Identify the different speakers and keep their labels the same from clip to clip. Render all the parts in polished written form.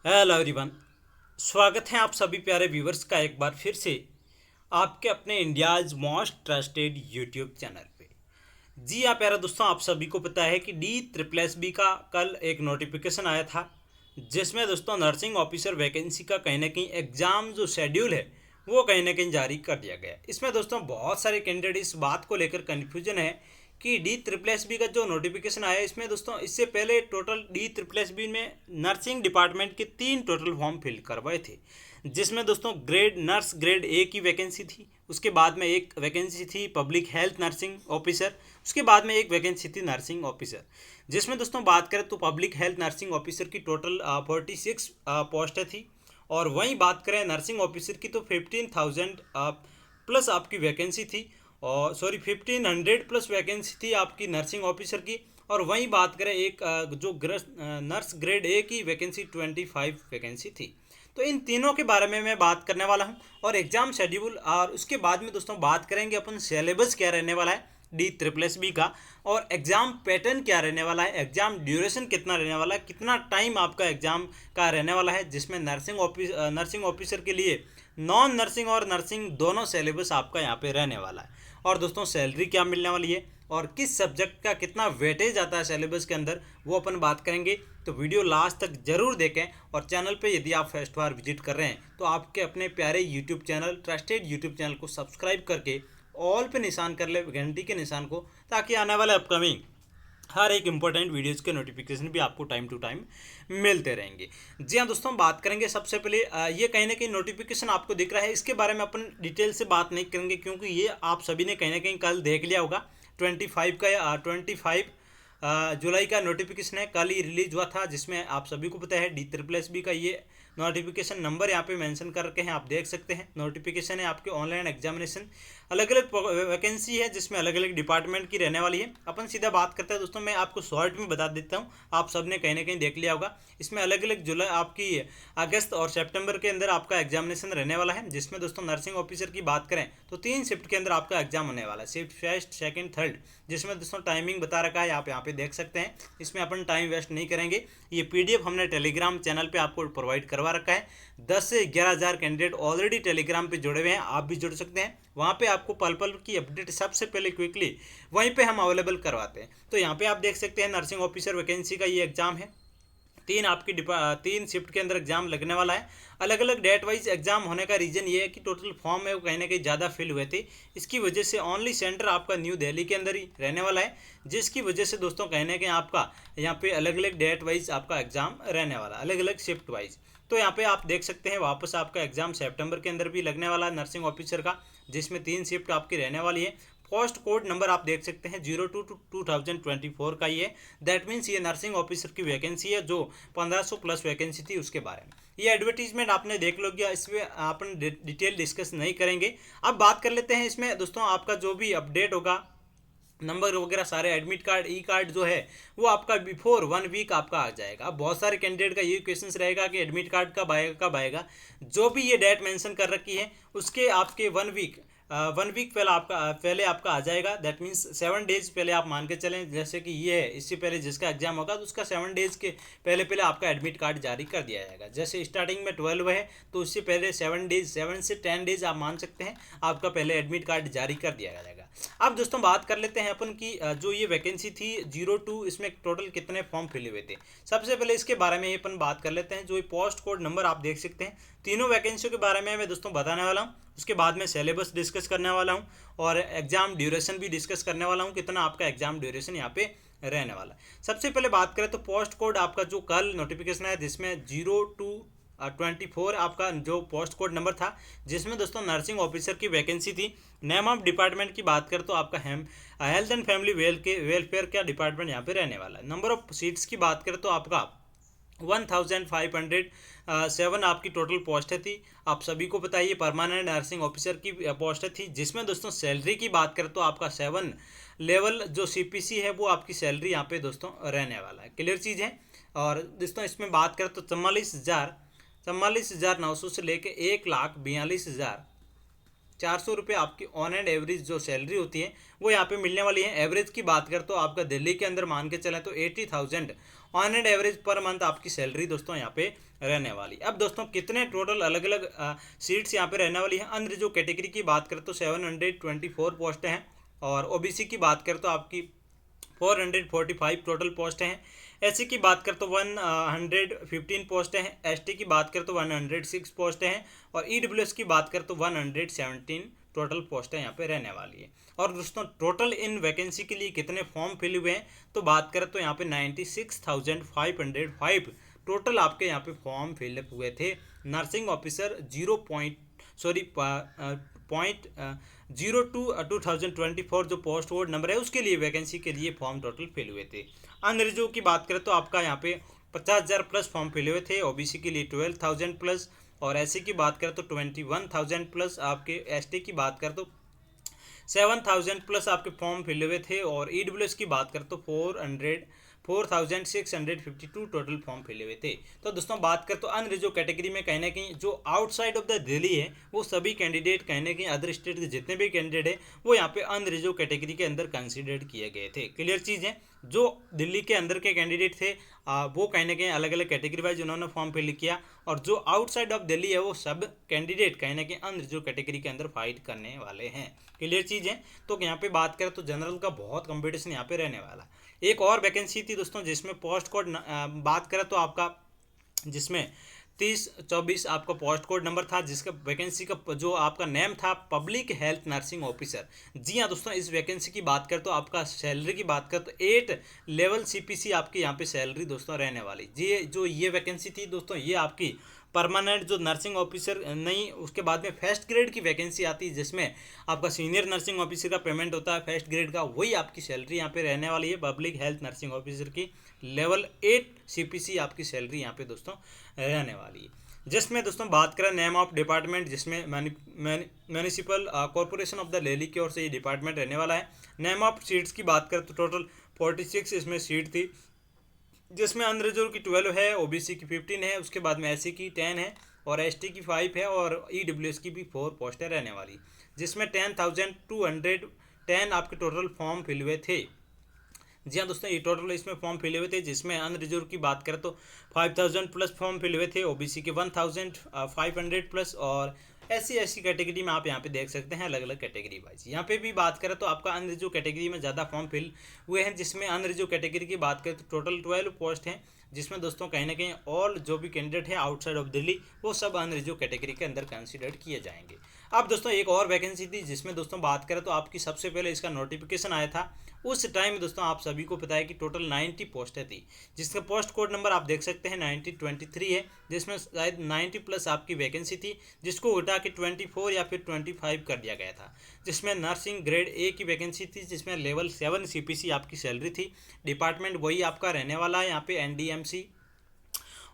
Speaker 1: Hello everyone. स्वागत है आप सभी प्यारे व्यूवर्स का एक बार फिर से आपके अपने India's most trusted YouTube channel पे। जी हाँ प्यारे दोस्तों, आप सभी को पता है कि DSSB का कल एक नोटिफिकेशन आया था, जिसमें दोस्तों नर्सिंग ऑफिसर वैकेंसी का कहीं ना कहीं एग्ज़ाम जो शेड्यूल है वो कहीं ना कहीं जारी कर दिया गया। इसमें दोस्तों बहुत सारे कैंडिडेट इस बात को लेकर कन्फ्यूजन है कि DSSB का जो नोटिफिकेशन आया, इसमें दोस्तों इससे पहले टोटल DSSB में नर्सिंग डिपार्टमेंट के 3 टोटल फॉर्म फिल करवाए थे, जिसमें दोस्तों ग्रेड ए की वैकेंसी थी, उसके बाद में एक वैकेंसी थी पब्लिक हेल्थ नर्सिंग ऑफिसर, उसके बाद में एक वैकेंसी थी नर्सिंग ऑफिसर। जिसमें दोस्तों बात करें तो पब्लिक हेल्थ नर्सिंग ऑफिसर की टोटल 46 पोस्टें थी, और वहीं बात करें नर्सिंग ऑफिसर की तो 15,000 प्लस आपकी वैकेंसी थी, और सॉरी 1500 प्लस वैकेंसी थी आपकी नर्सिंग ऑफिसर की। और वहीं बात करें एक जो नर्स ग्रेड ए की वैकेंसी 25 वैकेंसी थी। तो इन तीनों के बारे में मैं बात करने वाला हूं, और एग्ज़ाम शेड्यूल, और उसके बाद में दोस्तों बात करेंगे अपन सिलेबस क्या रहने वाला है DSSB का, और एग्ज़ाम पैटर्न क्या रहने वाला है, एग्ज़ाम ड्यूरेशन कितना रहने वाला है, कितना टाइम आपका एग्ज़ाम का रहने वाला है, जिसमें नर्सिंग ऑफिसर के लिए नॉन नर्सिंग और नर्सिंग दोनों सिलेबस आपका यहाँ पे रहने वाला है। और दोस्तों सैलरी क्या मिलने वाली है और किस सब्जेक्ट का कितना वेटेज आता है सिलेबस के अंदर, वो अपन बात करेंगे। तो वीडियो लास्ट तक जरूर देखें, और चैनल पे यदि आप फर्स्ट बार विजिट कर रहे हैं तो आपके अपने प्यारे YouTube channel, trusted YouTube channel को सब्सक्राइब करके ऑल पे निशान कर ले, घंटी के निशान को, ताकि आने वाले अपकमिंग हर एक इंपॉर्टेंट वीडियोज़ के नोटिफिकेशन भी आपको टाइम टू टाइम मिलते रहेंगे। जी हाँ दोस्तों, बात करेंगे सबसे पहले ये कहीं ना कहीं नोटिफिकेशन आपको दिख रहा है, इसके बारे में अपन डिटेल से बात नहीं करेंगे, क्योंकि ये आप सभी ने कहीं ना कहीं कल देख लिया होगा। 25 जुलाई का नोटिफिकेशन है, कल ही रिलीज हुआ था, जिसमें आप सभी को पता है DSSB का ये नोटिफिकेशन नंबर यहाँ पे मेंशन कर रखे हैं, आप देख सकते हैं। नोटिफिकेशन है आपके ऑनलाइन एग्जामिनेशन, अलग अलग वैकेंसी है जिसमें अलग अलग डिपार्टमेंट की रहने वाली है। अपन सीधा बात करते हैं दोस्तों, मैं आपको शॉर्ट में बता देता हूँ, आप सब ने कहीं ना कहीं देख लिया होगा। इसमें अलग अलग जुलाई आपकी अगस्त और सितंबर के अंदर आपका एग्जामिनेशन रहने वाला है, जिसमें दोस्तों नर्सिंग ऑफिसर की बात करें तो 3 शिफ्ट के अंदर आपका एग्जाम होने वाला है, शिफ्ट फर्स्ट सेकंड थर्ड, जिसमें दोस्तों टाइमिंग बता रखा है, आप यहाँ पे देख सकते हैं। इसमें अपन टाइम वेस्ट नहीं करेंगे, ये PDF हमने टेलीग्राम चैनल पे आपको प्रोवाइड करवा रखा है। 10 से 11,000 कैंडिडेट ऑलरेडी टेलीग्राम पे जुड़े हुए हैं, आप भी जुड़ सकते हैं। वहाँ पे आपको पल पल की अपडेट सबसे पहले क्विकली वहीं पे हम अवेलेबल करवाते हैं। तो यहाँ पे आप देख सकते हैं नर्सिंग ऑफिसर वैकेंसी का ये एग्जाम है, 3 शिफ्ट के अंदर एग्जाम लगने वाला है। अलग अलग डेट वाइज एग्जाम होने का रीज़न ये है कि टोटल फॉर्म है वो कहीं ना कहीं ज़्यादा फिल हुए थे, इसकी वजह से ओनली सेंटर आपका न्यू दिल्ली के अंदर ही रहने वाला है, जिसकी वजह से दोस्तों कहीं ना कहीं आपका यहाँ पे अलग अलग डेट वाइज आपका एग्जाम रहने वाला है, अलग अलग शिफ्ट वाइज। तो यहाँ पे आप देख सकते हैं वापस आपका एग्जाम सितंबर के अंदर भी लगने वाला है नर्सिंग ऑफिसर का, जिसमें 3 शिफ्ट आपकी रहने वाली है। पोस्ट कोड नंबर आप देख सकते हैं 02/2024 का ये, दैट मीन्स ये नर्सिंग ऑफिसर की वैकेंसी है, जो 1500 प्लस वैकेंसी थी उसके बारे में। ये एडवर्टीजमेंट आपने देख लो गया, इसमें अपन डिटेल डिस्कस नहीं करेंगे। अब बात कर लेते हैं इसमें दोस्तों आपका जो भी अपडेट होगा, नंबर वगैरह सारे, एडमिट कार्ड ई कार्ड जो है वो आपका बिफोर 1 वीक आपका आ जाएगा। अब बहुत सारे कैंडिडेट का ये क्वेश्चन रहेगा कि एडमिट कार्ड कब आएगा। जो भी ये डेट मेंशन कर रखी है उसके आपके 1 वीक पहले आपका आ जाएगा, दैट मीन्स 7 डेज पहले आप मान के चलें। जैसे कि ये है, इससे पहले जिसका एग्जाम होगा तो उसका 7 डेज के पहले आपका एडमिट कार्ड जारी कर दिया जाएगा। जैसे स्टार्टिंग में 12 है तो उससे पहले 7 से 10 डेज आप मान सकते हैं, आपका पहले एडमिट कार्ड जारी कर दिया जाएगा। अब दोस्तों बात कर लेते हैं अपन की जो ये वैकेंसी थी 02, इसमें टोटल कितने फॉर्म फिल हुए थे। सबसे पहले इसके बारे में अपन बात कर लेते हैं। जो ये पोस्ट कोड नंबर आप देख सकते हैं, तीनों वैकेंसियों के बारे में मैं दोस्तों बताने वाला हूँ, उसके बाद में सिलेबस डिस्कस करने वाला हूँ, और एग्जाम ड्यूरेशन भी डिस्कस करने वाला हूँ, कितना आपका एग्जाम ड्यूरेशन यहाँ पे रहने वाला है। सबसे पहले बात करें तो पोस्ट कोड आपका जो कल नोटिफिकेशन है, जिसमें 02/24 आपका जो पोस्ट कोड नंबर था, जिसमें दोस्तों नर्सिंग ऑफिसर की वैकेंसी थी। नेम ऑफ डिपार्टमेंट की बात करें तो आपका हेल्थ एंड फैमिली वेलफेयर का डिपार्टमेंट यहाँ पे रहने वाला है। नंबर ऑफ सीट्स की बात करें तो आपका 1507 आपकी टोटल पोस्टें थी। आप सभी को पता है ये परमानेंट नर्सिंग ऑफिसर की पोस्टें थी, जिसमें दोस्तों सैलरी की बात करें तो आपका 7 लेवल जो CPC है वो आपकी सैलरी यहाँ पे दोस्तों रहने वाला है। क्लियर चीज़ है। और दोस्तों इसमें बात करें तो 44,900 से लेके 1,42,400 रुपये आपकी ऑन एंड एवरेज जो सैलरी होती है वो यहाँ पे मिलने वाली है। एवरेज की बात करें तो आपका दिल्ली के अंदर मान के चलें तो 80,000 on and average per month आपकी सैलरी दोस्तों यहाँ पे रहने वाली। अब दोस्तों कितने टोटल अलग अलग सीट्स यहाँ पे रहने वाली है। अनरिजर्व कैटेगरी की बात करें तो 724 पोस्ट हैं, और ओबीसी की बात करें तो आपकी 445 टोटल पोस्ट हैं। एससी की बात करें तो 115 पोस्ट हैं। एसटी की बात करें तो 106 पोस्ट हैं, और ईडब्ल्यूएस की बात करें तो 117 टोटल पोस्टें यहाँ पे रहने वाली है। और दोस्तों टोटल इन वैकेंसी के लिए कितने फॉर्म फिल हुए हैं तो बात करें तो यहाँ पे 96,505 टोटल आपके यहाँ पे फॉर्म फिलअप हुए थे। नर्सिंग ऑफिसर 0.02 जो पोस्ट कोड नंबर है उसके लिए वैकेंसी के लिए फॉर्म टोटल फिल हुए थे। अनरिजर्व की बात करें तो आपका यहाँ पे 50,000 प्लस फॉर्म फिल हुए थे। ओबीसी के लिए 12,000 प्लस, और एससी की बात करें तो 21,000 प्लस, आपके एसटी की बात करें तो 7,000 प्लस आपके फॉर्म फिल हुए थे। और ईडब्ल्यूएस की बात करें तो 4,652 टोटल फॉर्म फिले हुए थे। तो दोस्तों बात करें तो अनरिजर्व कैटेगरी में कहीं ना कहीं जो आउटसाइड ऑफ द दिल्ली है वो सभी कैंडिडेट कहीं ना कहीं अदर स्टेट के जितने भी कैंडिडेट है वो यहाँ पे अनरिजर्व कैटेगरी के अंदर कंसिडर किए गए थे। क्लियर चीज़ है। जो दिल्ली के अंदर के कैंडिडेट थे वो कहीं ना कहीं अलग अलग कैटेगरी वाइज उन्होंने फॉर्म फिल किया, और जो आउटसाइड ऑफ दिल्ली है वो सब कैंडिडेट कहीं ना कहीं अनरिजर्व कैटेगरी के अंदर फाइट करने वाले हैं। क्लियर चीज़ है। तो यहाँ पे बात करें तो जनरल का बहुत कंपटीशन यहाँ पे रहने वाला। एक और वैकेंसी थी दोस्तों जिसमें पोस्ट कोड बात करें तो आपका जिसमें 3024 आपका पोस्ट कोड नंबर था, जिसका वैकेंसी का जो आपका नेम था पब्लिक हेल्थ नर्सिंग ऑफिसर। जी हाँ दोस्तों, इस वैकेंसी की बात करें तो आपका सैलरी की बात करें तो 8 लेवल सीपीसी आपकी यहाँ पे सैलरी दोस्तों रहने वाली। जी जो ये वैकेंसी थी दोस्तों ये आपकी परमानेंट जो नर्सिंग ऑफिसर नहीं, उसके बाद में फर्स्ट ग्रेड की वैकेंसी आती है जिसमें आपका सीनियर नर्सिंग ऑफिसर का पेमेंट होता है फर्स्ट ग्रेड का, वही आपकी सैलरी यहाँ पे रहने वाली है। पब्लिक हेल्थ नर्सिंग ऑफिसर की लेवल 8 सीपीसी आपकी सैलरी यहाँ पे दोस्तों रहने वाली है। जिसमें दोस्तों बात करें नेम ऑफ डिपार्टमेंट, जिसमें municipal corporation of the Delhi की ओर से ये डिपार्टमेंट रहने वाला है। नेम ऑफ सीट्स की बात करें तो टोटल 46 इसमें सीट थी, जिसमें अनरिजर्व की 12 है, ओबीसी की 15 है, उसके बाद में एससी की 10 है, और एसटी की 5 है, और ईडब्ल्यूएस की भी 4 पोस्टें रहने वाली, जिसमें 10,210 आपके टोटल फॉर्म फिल हुए थे। जी हाँ दोस्तों, ये टोटल इसमें फॉर्म फिल हुए थे, जिसमें अनरिजर्व की बात करें तो 5,000 प्लस फॉर्म फिल हुए थे, ओबीसी के 1,500 प्लस, और एससी कैटेगरी में आप यहाँ पे देख सकते हैं अलग अलग कैटेगरी वाइज। यहाँ पे भी बात करें तो आपका अनरिजर्व कैटेगरी में ज़्यादा फॉर्म फिल हुए हैं, जिसमें अनरिजर्व कैटेगरी की बात करें तो टोटल 12 पोस्ट हैं, जिसमें दोस्तों कहीं ना कहीं ऑल जो भी कैंडिडेट है आउटसाइड ऑफ दिल्ली वो सब अनरिजर्व कैटेगरी के अंदर कंसिडर किए जाएंगे। अब दोस्तों एक और वैकेंसी थी जिसमें दोस्तों बात करें तो आपकी सबसे पहले इसका नोटिफिकेशन आया था, उस टाइम दोस्तों आप सभी को पता है कि टोटल 90 पोस्टें थी, जिसका पोस्ट कोड नंबर आप देख सकते हैं 9023 है, जिसमें शायद 90 प्लस आपकी वैकेंसी थी, जिसको उठा के 24 या फिर 25 कर दिया गया था। जिसमें नर्सिंग ग्रेड ए की वैकेंसी थी, जिसमें लेवल 7 सीपीसी आपकी सैलरी थी। डिपार्टमेंट वही आपका रहने वाला है यहाँ पे एनडीएमसी।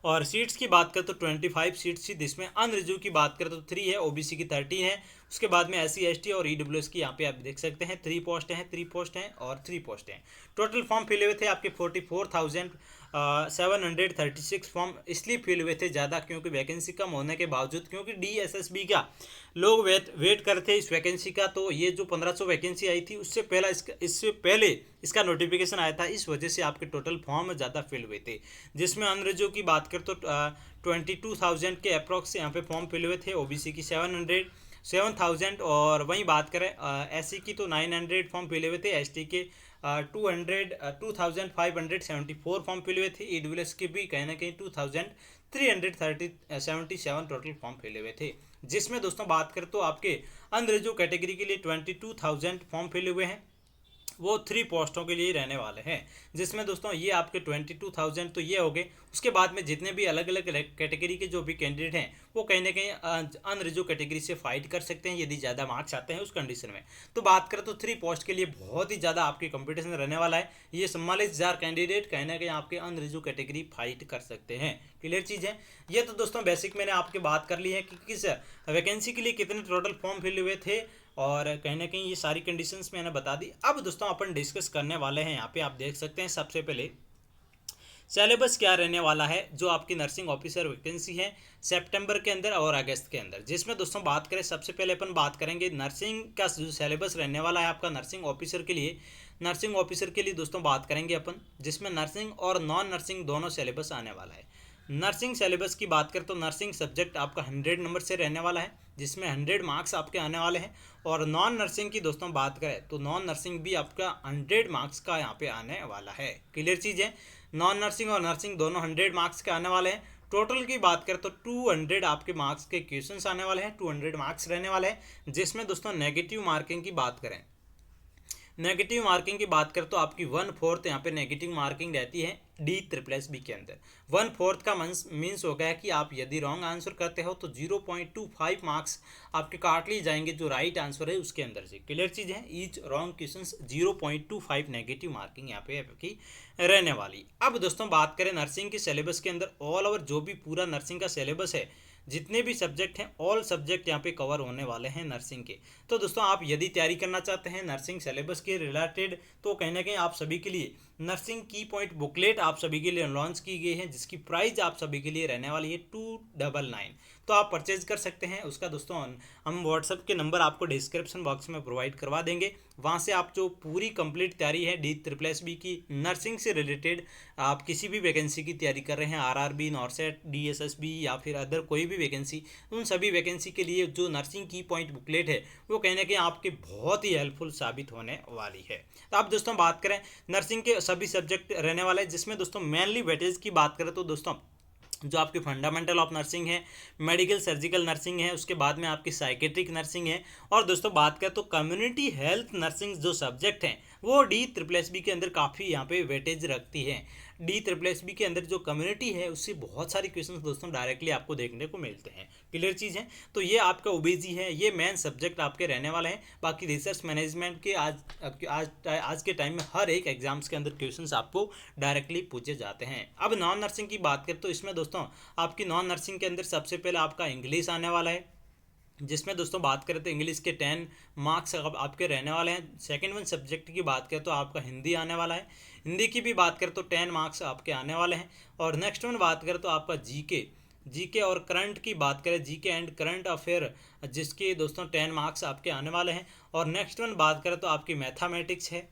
Speaker 1: और सीट्स की बात करें तो 25 सीट्स थी, जिसमें अनरिजर्व की बात करें तो 3 है, ओबीसी की 13 है, उसके बाद में एससी एसटी और ईडब्ल्यूएस की यहाँ पे आप देख सकते हैं 3 पोस्ट हैं, 3 पोस्ट हैं और 3 पोस्ट हैं। टोटल फॉर्म फिल हुए थे आपके 44,736 फॉर्म इसलिए फिल हुए थे ज़्यादा, क्योंकि वैकेंसी कम होने के बावजूद, क्योंकि डीएसएसबी का लोग वेट करते इस वैकेंसी का, तो ये जो 1500 वैकेंसी आई थी उससे पहले इसका नोटिफिकेशन आया था, इस वजह से आपके टोटल फॉर्म ज़्यादा फिल हुए थे। जिसमें अनरिजर्व की बात करें तो 22,000 के अप्रॉक्स यहाँ पे फॉर्म फिल हुए थे, ओबीसी की 7,000, और वहीं बात करें एससी की तो 900 फॉर्म फिल हुए थे, एसटी के 2,574 फॉर्म फिल हुए थे, ईडब्ल्यूएस के भी कहीं ना कहीं 2,377 टोटल फॉर्म फिल हुए थे। जिसमें दोस्तों बात करें तो आपके अनरिजर्व कैटेगरी के लिए 22,000 फॉर्म फिल हुए हैं, वो 3 पोस्टों के लिए रहने वाले हैं। जिसमें दोस्तों ये आपके 22,000 तो ये हो गए, उसके बाद में जितने भी अलग अलग कैटेगरी के जो भी कैंडिडेट हैं वो कहीं ना कहीं अनरिजर्व कैटेगरी से फाइट कर सकते हैं यदि ज़्यादा मार्क्स आते हैं उस कंडीशन में। तो बात करें तो 3 पोस्ट के लिए बहुत ही ज़्यादा आपकी कंपटीशन रहने वाला है। ये 44,000 कैंडिडेट कहीं ना कहीं आपके अनरिजर्व कैटेगरी फाइट कर सकते हैं। क्लियर चीज़ है। ये तो दोस्तों बेसिक मैंने आपकी बात कर ली है कि किस वैकेंसी के लिए कितने टोटल फॉर्म फिल हुए थे, और कहीं ना कहीं ये सारी कंडीशंस मैंने बता दी। अब दोस्तों अपन डिस्कस करने वाले हैं, यहाँ पे आप देख सकते हैं सबसे पहले सिलेबस क्या रहने वाला है जो आपकी नर्सिंग ऑफिसर वैकेंसी है सितंबर के अंदर और अगस्त के अंदर। जिसमें दोस्तों बात करें सबसे पहले अपन बात करेंगे नर्सिंग का जो सिलेबस रहने वाला है आपका नर्सिंग ऑफिसर के लिए। नर्सिंग ऑफिसर के लिए दोस्तों बात करेंगे अपन, जिसमें नर्सिंग और नॉन नर्सिंग दोनों सिलेबस आने वाला है। नर्सिंग सिलेबस की बात करें तो नर्सिंग सब्जेक्ट आपका 100 नंबर से रहने वाला है, जिसमें 100 मार्क्स आपके आने वाले हैं। और नॉन नर्सिंग की दोस्तों बात करें तो नॉन नर्सिंग भी आपका 100 मार्क्स का यहाँ पे आने वाला है। क्लियर चीज़ है, नॉन नर्सिंग और नर्सिंग दोनों 100 मार्क्स के आने वाले हैं। टोटल की बात करें तो 200 आपके मार्क्स के क्वेश्चंस आने वाले हैं, 200 मार्क्स रहने वाले हैं। जिसमें दोस्तों नेगेटिव मार्किंग की बात करें, नेगेटिव मार्किंग की बात करें तो आपकी 1/4 यहाँ पे नेगेटिव मार्किंग रहती है D++ के अंदर। 1/4 का मीन्स हो गया कि आप यदि रॉन्ग आंसर करते हो तो 0.25 मार्क्स आपके काट लिए जाएंगे जो राइट आंसर है उसके अंदर से। क्लियर चीज़ है, each wrong question 0.25 negative marking यहाँ पे आपकी रहने वाली। अब दोस्तों बात करें नर्सिंग के सिलेबस के अंदर, ऑल ओवर जो भी पूरा नर्सिंग का सिलेबस है, जितने भी सब्जेक्ट हैं ऑल सब्जेक्ट यहाँ पे कवर होने वाले हैं नर्सिंग के। तो दोस्तों आप यदि तैयारी करना चाहते हैं नर्सिंग सिलेबस के रिलेटेड, तो कहीं ना कहीं आप सभी के लिए नर्सिंग की पॉइंट बुकलेट आप सभी के लिए लॉन्च की गई है, जिसकी प्राइस आप सभी के लिए रहने वाली है 299। तो आप परचेज कर सकते हैं उसका। दोस्तों हम व्हाट्सएप के नंबर आपको डिस्क्रिप्शन बॉक्स में प्रोवाइड करवा देंगे, वहाँ से आप जो पूरी कंप्लीट तैयारी है D++ की नर्सिंग से रिलेटेड, आप किसी भी वैकेंसी की तैयारी कर रहे हैं, RRB, नॉर्सेट, DSSB या फिर अदर कोई भी वैकेंसी, उन सभी वैकेंसी के लिए जो नर्सिंग की पॉइंट बुकलेट है वो कहीं ना कहीं आपके बहुत ही हेल्पफुल साबित होने वाली है। तो आप दोस्तों बात करें नर्सिंग के सभी सब्जेक्ट रहने वाले हैं, जिसमें दोस्तों मेनली वेटेज की बात करें तो दोस्तों जो आपकी फंडामेंटल ऑफ नर्सिंग है, मेडिकल सर्जिकल नर्सिंग है, उसके बाद में आपकी साइकेट्रिक नर्सिंग है, और दोस्तों बात करें तो कम्युनिटी हेल्थ नर्सिंग जो सब्जेक्ट हैं वो D++ के अंदर काफ़ी यहाँ पे वेटेज रखती है। D++ के अंदर जो कम्युनिटी है उससे बहुत सारी क्वेश्चंस दोस्तों डायरेक्टली आपको देखने को मिलते हैं। क्लियर चीज़ है, तो ये आपका ओबीजी है, ये मेन सब्जेक्ट आपके रहने वाले हैं। बाकी रिसर्च मैनेजमेंट के आज के टाइम में हर एक एग्जाम्स के अंदर क्वेश्चंस आपको डायरेक्टली पूछे जाते हैं। अब नॉन नर्सिंग की बात करें तो इसमें दोस्तों आपकी नॉन नर्सिंग के अंदर सबसे पहले आपका इंग्लिश आने वाला है, जिसमें दोस्तों बात करें तो इंग्लिश के 10 मार्क्स आपके रहने वाले हैं। सेकंड वन सब्जेक्ट की बात करें तो आपका हिंदी आने वाला है, हिंदी की भी बात करें तो 10 मार्क्स आपके आने वाले हैं। और नेक्स्ट वन बात करें तो आपका जीके और करंट की बात करें, जीके एंड करंट अफेयर, जिसके दोस्तों 10 मार्क्स आपके आने वाले हैं। और नेक्स्ट वन बात करें तो आपकी मैथमेटिक्स है,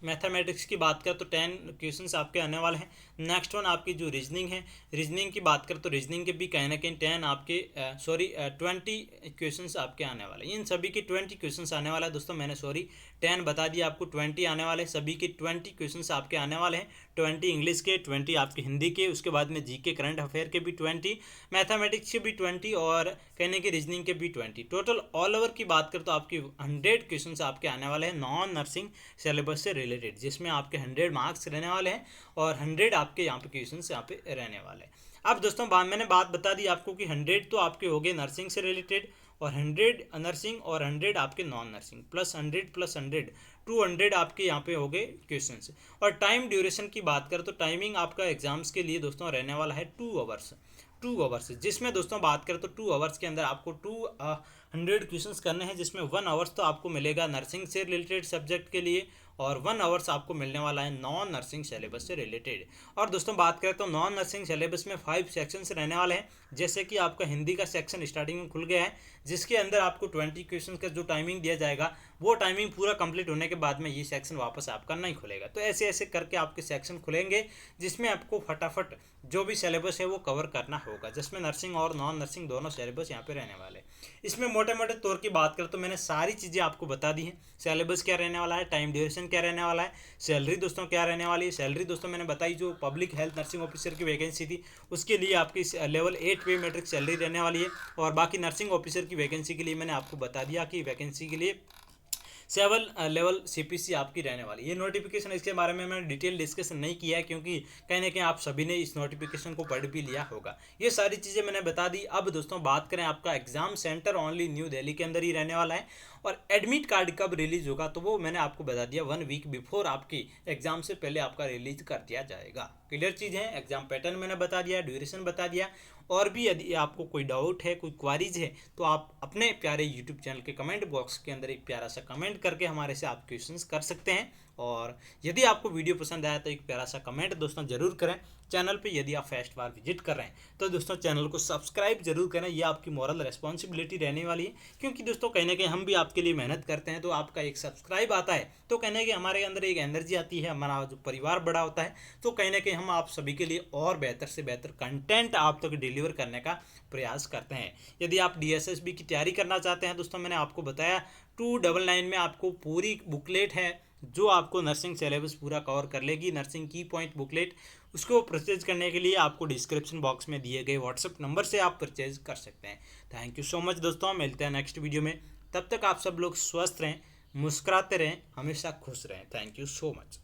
Speaker 1: मैथमेटिक्स की बात करें तो 10 क्वेश्चंस आपके आने वाले हैं। नेक्स्ट वन आपकी जो रीजनिंग है, रीजनिंग की बात करें तो रीजनिंग के भी कहीं ना कहीं 10 आपके 20 क्वेश्चंस आपके आने वाले हैं। इन सभी के 20 क्वेश्चंस आने वाला है दोस्तों, मैंने 10 बता दिया, आपको 20 आने वाले हैं। सभी के 20 क्वेश्चंस आपके आने वाले हैं, 20 इंग्लिश के, 20 आपके हिंदी के, उसके बाद में जीके करंट अफेयर के भी 20, मैथमेटिक्स के भी 20 और कहने की रीजनिंग के भी 20। टोटल ऑल ओवर की बात करें तो आपकी 100 क्वेश्चंस आपके आने वाले हैं नॉन नर्सिंग सिलेबस से रिलेटेड, जिसमें आपके 100 मार्क्स रहने वाले हैं और 100 आपके यहाँ पे क्वेश्चंस यहाँ पे रहने वाले हैं। अब दोस्तों मैंने बात बता दी आपको कि 100 तो आपके हो गए नर्सिंग से रिलेटेड, और 100 नर्सिंग और 100 आपके नॉन नर्सिंग, +100 200 आपके यहाँ पे हो गए क्वेश्चंस। और टाइम ड्यूरेशन की बात करें तो टाइमिंग आपका एग्जाम्स के लिए दोस्तों रहने वाला है 2 आवर्स, जिसमें दोस्तों बात करें तो 2 आवर्स के अंदर आपको 200 क्वेश्चंस करने हैं, जिसमें 1 आवर्स तो आपको मिलेगा नर्सिंग से रिलेटेड सब्जेक्ट के लिए और 1 आवर्स आपको मिलने वाला है नॉन नर्सिंग सिलेबस से रिलेटेड। और दोस्तों बात करें तो नॉन नर्सिंग सिलेबस में 5 सेक्शंस रहने वाले हैं, जैसे कि आपका हिंदी का सेक्शन स्टार्टिंग में खुल गया है, जिसके अंदर आपको 20 क्वेश्चन का जो टाइमिंग दिया जाएगा वो टाइमिंग पूरा कंप्लीट होने के बाद में ये सेक्शन वापस आपका नहीं खुलेगा। तो ऐसे ऐसे करके आपके सेक्शन खुलेंगे, जिसमें आपको फटाफट जो भी सिलेबस है वो कवर करना होगा, जिसमें नर्सिंग और नॉन नर्सिंग दोनों सिलेबस यहाँ पे रहने वाले हैं। इसमें मोटे मोटे तौर की बात करें तो मैंने सारी चीज़ें आपको बता दी हैं। सिलेबस क्या रहने वाला है, टाइम ड्यूरेशन क्या रहने वाला है, सैलरी दोस्तों क्या रहने वाली है। सैलरी दोस्तों मैंने बताई, जो पब्लिक हेल्थ नर्सिंग ऑफिसर की वैकेंसी थी उसके लिए आपकी लेवल 8 पे मैट्रिक सैलरी रहने वाली है। और बाकी नर्सिंग ऑफिसर की वैकेंसी के लिए मैंने आपको बता दिया कि वैकेंसी के लिए 7 लेवल CPC आपकी रहने वाली। ये नोटिफिकेशन, इसके बारे में मैंने डिटेल डिस्कशन नहीं किया है, क्योंकि कहीं ना कहीं आप सभी ने इस नोटिफिकेशन को पढ़ भी लिया होगा। ये सारी चीज़ें मैंने बता दी। अब दोस्तों बात करें, आपका exam centre only new Delhi के अंदर ही रहने वाला है, और एडमिट कार्ड कब रिलीज होगा तो वो मैंने आपको बता दिया, 1 वीक बिफोर आपकी एग्जाम से पहले आपका रिलीज कर दिया जाएगा। क्लियर चीज़ है, एग्जाम पैटर्न मैंने बता दिया, ड्यूरेशन बता दिया। और भी यदि आपको कोई डाउट है, कोई क्वारीज है, तो आप अपने प्यारे यूट्यूब चैनल के कमेंट बॉक्स के अंदर एक प्यारा सा कमेंट करके हमारे से आप क्वेश्चंस कर सकते हैं, और यदि आपको वीडियो पसंद आया तो एक प्यारा सा कमेंट दोस्तों जरूर करें। चैनल पे यदि आप फर्स्ट बार विजिट कर रहे हैं तो दोस्तों चैनल को सब्सक्राइब जरूर करें, ये आपकी मॉरल रिस्पॉन्सिबिलिटी रहने वाली है, क्योंकि दोस्तों कहीं ना कहीं हम भी आपके लिए मेहनत करते हैं। तो आपका एक सब्सक्राइब आता है तो कहीं ना कहीं हमारे अंदर एक एनर्जी आती है, हमारा जो परिवार बड़ा होता है, तो कहीं ना कहीं हम आप सभी के लिए और बेहतर से बेहतर कंटेंट आप तक डिलीवर करने का प्रयास करते हैं। यदि आप DSSB की तैयारी करना चाहते हैं दोस्तों, मैंने आपको बताया 299 में आपको पूरी बुकलेट है जो आपको नर्सिंग सिलेबस पूरा कवर कर लेगी, नर्सिंग की पॉइंट बुकलेट। उसको परचेज करने के लिए आपको डिस्क्रिप्शन बॉक्स में दिए गए व्हाट्सएप नंबर से आप परचेज कर सकते हैं। थैंक यू सो मच दोस्तों, मिलते हैं नेक्स्ट वीडियो में। तब तक आप सब लोग स्वस्थ रहें, मुस्कुराते रहें, हमेशा खुश रहें। Thank you so much.